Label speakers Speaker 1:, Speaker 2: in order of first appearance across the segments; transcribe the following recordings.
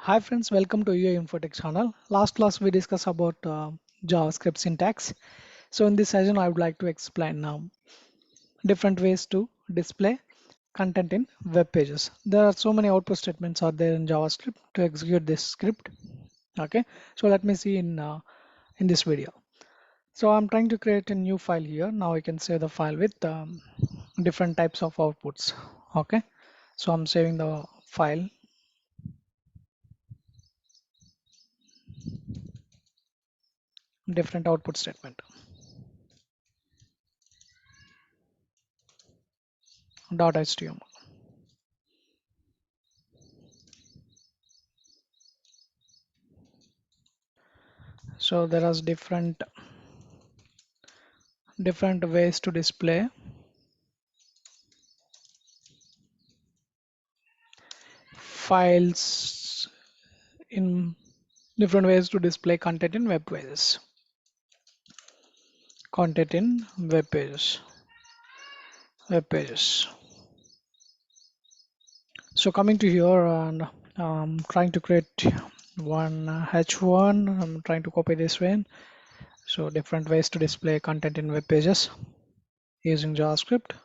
Speaker 1: Hi friends, welcome to your infotech channel. Last class we discussed about JavaScript syntax. So in this session I would like to explain different ways to display content in web pages. There are so many output statements are there in JavaScript to execute this script. Okay, so let me see in this video. So I'm trying to create a new file here. Now I can save the file with different types of outputs. Okay, so I'm saving the file. Different output statement .html. So there are different ways to display files in different ways to display content in web pages. Content in web pages. Web pages. So coming to here and trying to create one H1. I'm trying to copy this one. So different ways to display content in web pages using JavaScript.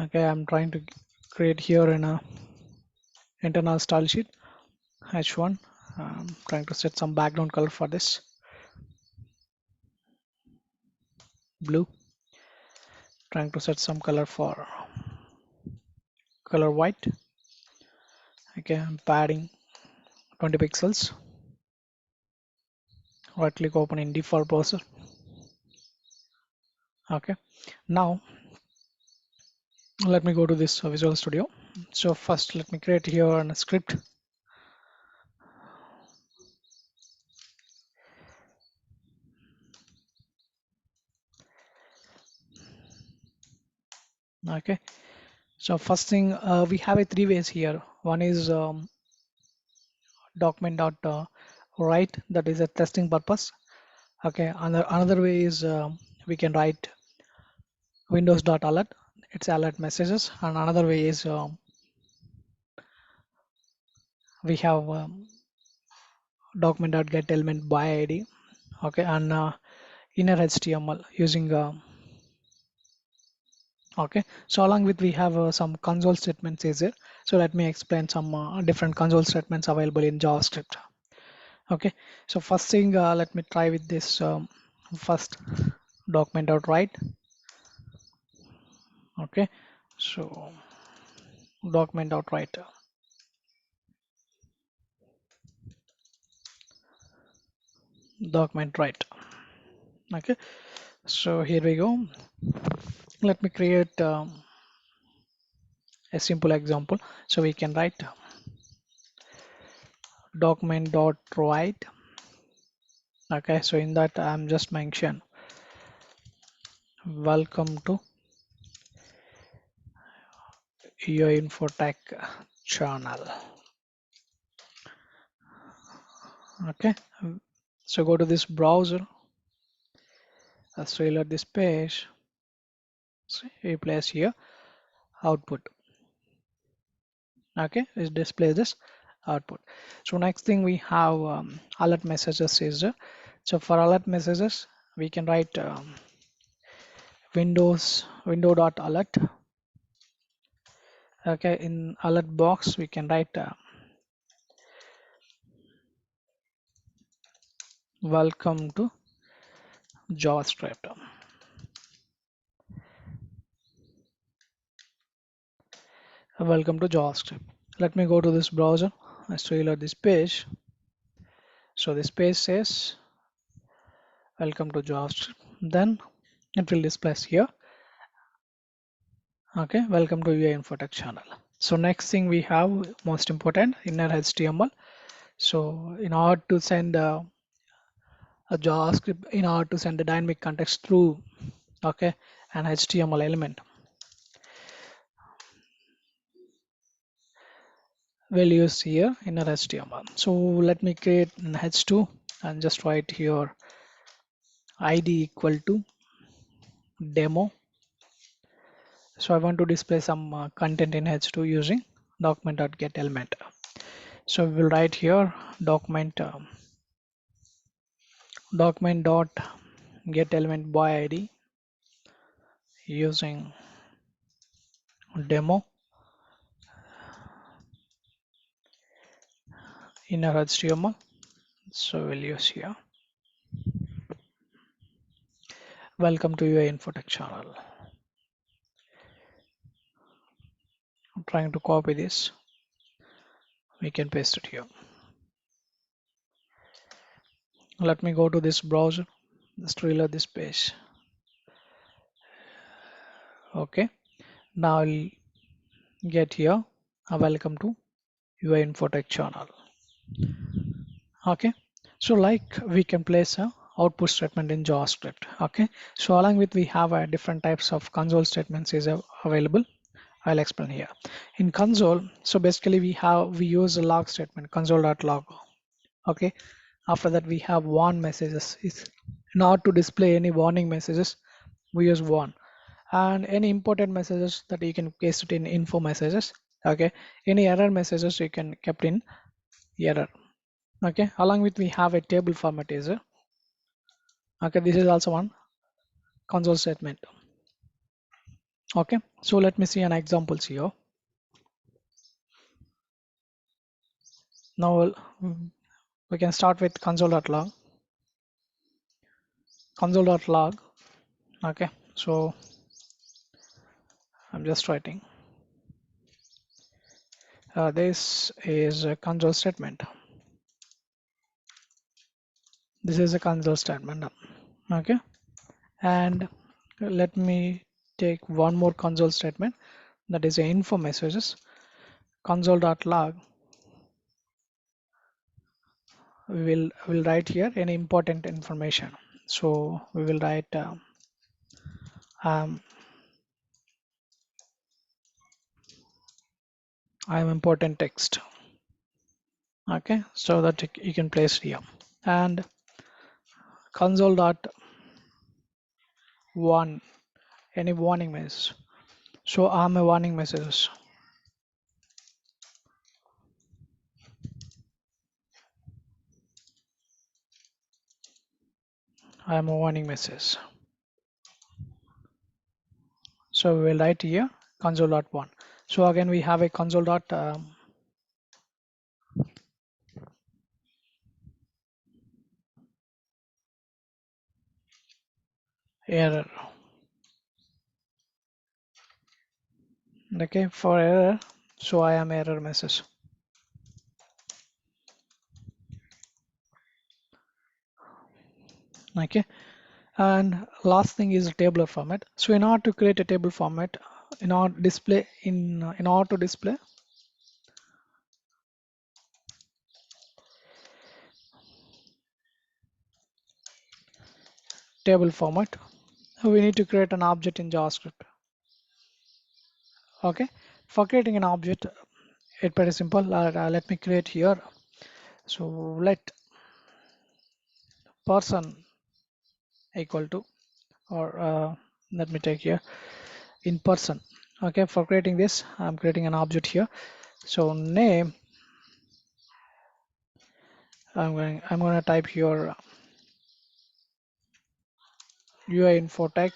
Speaker 1: Okay, I'm trying to create here in a internal style sheet H1. I'm trying to set some background color for this. Blue. Trying to set some color for color white. Okay, I'm padding 20 pixels. Right click, open in default browser. Okay, now let me go to this Visual Studio. So first let me create here a script. Okay, so first thing we have a three ways here. One is document.write, that is a testing purpose. Okay, another way is we can write windows.alert, it's alert messages, and another way is we have document.get element by id. Okay, and inner html using okay, so along with we have some console statements is there. So let me explain some different console statements available in JavaScript. Okay, so first thing let me try with this first document.write. Okay, so document.write. Document write. Okay, so here we go. Let me create a simple example. So we can write document.write. Okay, so in that I'm just mention welcome to your infotech channel. Okay, so go to this browser, let's reload this page. See, replace here output. Okay, it displays this output. So next thing we have alert messages is so for alert messages we can write window.alert. Okay, in alert box we can write welcome to JavaScript. Welcome to JavaScript. Let me go to this browser. Let's reload this page. So this page says welcome to JavaScript. Then it will display here. Okay, welcome to your infotech channel. So next thing we have most important inner HTML. So in order to send a JavaScript, in order to send the dynamic context through okay an HTML element, we'll use here inner HTML. So let me create an h2 and just write here id equal to demo. So I want to display some content in h2 using document.get element. So we will write here document dot get element by id using demo inner HTML. So we'll use here. Welcome to your infotech channel. I'm trying to copy this. We can paste it here. Let me go to this browser. Just reload this page. Okay. Now I'll get here. Welcome to your infotech channel. Okay. So like we can place a output statement in JavaScript. Okay. So along with we have different types of console statements is available. I'll explain here. In console, so basically we use a log statement console.log. Okay. After that we have warn messages. In order to display any warning messages, we use warn. And any important messages that you can paste it in info messages. Okay. Any error messages you can kept in error. Okay. Along with we have a table format is okay. This is also one console statement. Okay. So let me see an examples here. Now we can start with console.log. Console.log. Okay. So I'm just writing. This is a console statement. This is a console statement. Okay. And let me take one more console statement, that is a info messages. Console.log. We will write here any important information. So we will write I am important text. Okay, so that you can place here. And console.one, any warning message. So I'm a warning messages. I am a warning message. So we will write here console.one. So again we have a console dot error. Okay, for error, so I am error message. Okay, and last thing is a tabular format. So in order to create a table format, in order to display table format, we need to create an object in JavaScript. Okay, for creating an object, it's very simple. Let me create here. So let person equal to, or let me take here in person. Okay, for creating this, I'm creating an object here. So name, I'm going to type here UI infotech.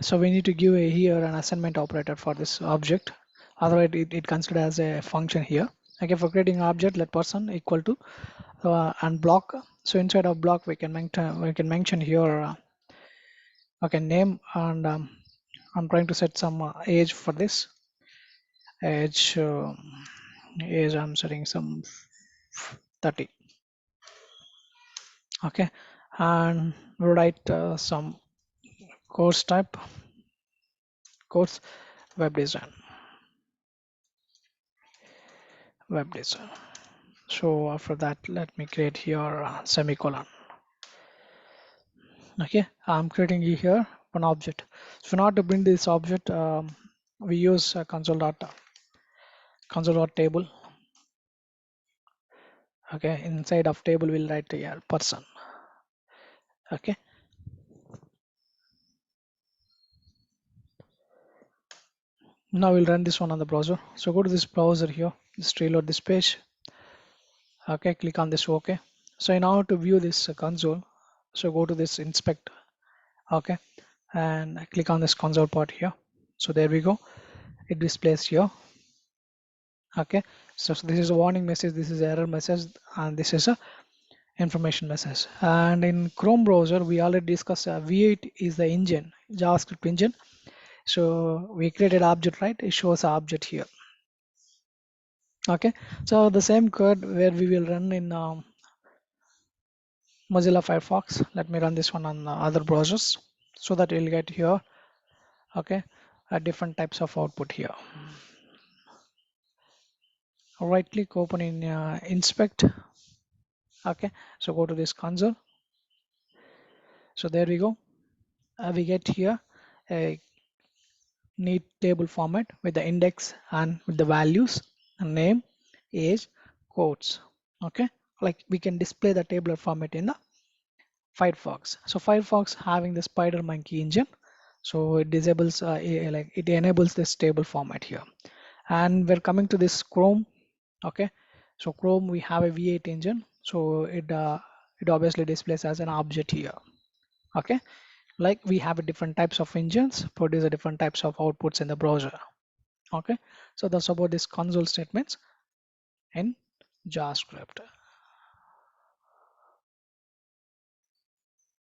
Speaker 1: So we need to give a here an assignment operator for this object. Otherwise, it considered as a function here. Okay, for creating an object, let person equal to and block. So inside of block, we can mention here okay name, and I'm trying to set some age for this age. Age I'm setting some 30. Okay, and we'll write some course type, course web design. So after that, let me create here semicolon. Okay, I'm creating here one object. So now to bring this object, we use console dot table. Okay, inside of table we'll write here person. Okay, now we'll run this one on the browser. So go to this browser here, just reload this page. Okay, click on this OK. So in order to view this console, so go to this inspect. Okay, and click on this console part here. So there we go, it displays here. Okay, so this is a warning message, this is error message, and this is a information message. And in Chrome browser we already discussed V8 is the engine, JavaScript engine. So we created object, right? It shows an object here. Okay, so the same code where we will run in Mozilla Firefox. Let me run this one on other browsers so that you'll get here. Okay, different types of output here. Right click, open in inspect. Okay, so go to this console. So there we go, we get here a neat table format with the index and with the values, name, age, quotes. Okay, like we can display the tabular format in the Firefox. So Firefox having the spider monkey engine, so it disables like it enables this table format here. And we're coming to this Chrome. Okay, so Chrome we have a V8 engine, so it obviously displays as an object here. Okay, like we have a different types of engines produce a different types of outputs in the browser. Okay, so that's about this console statements in JavaScript.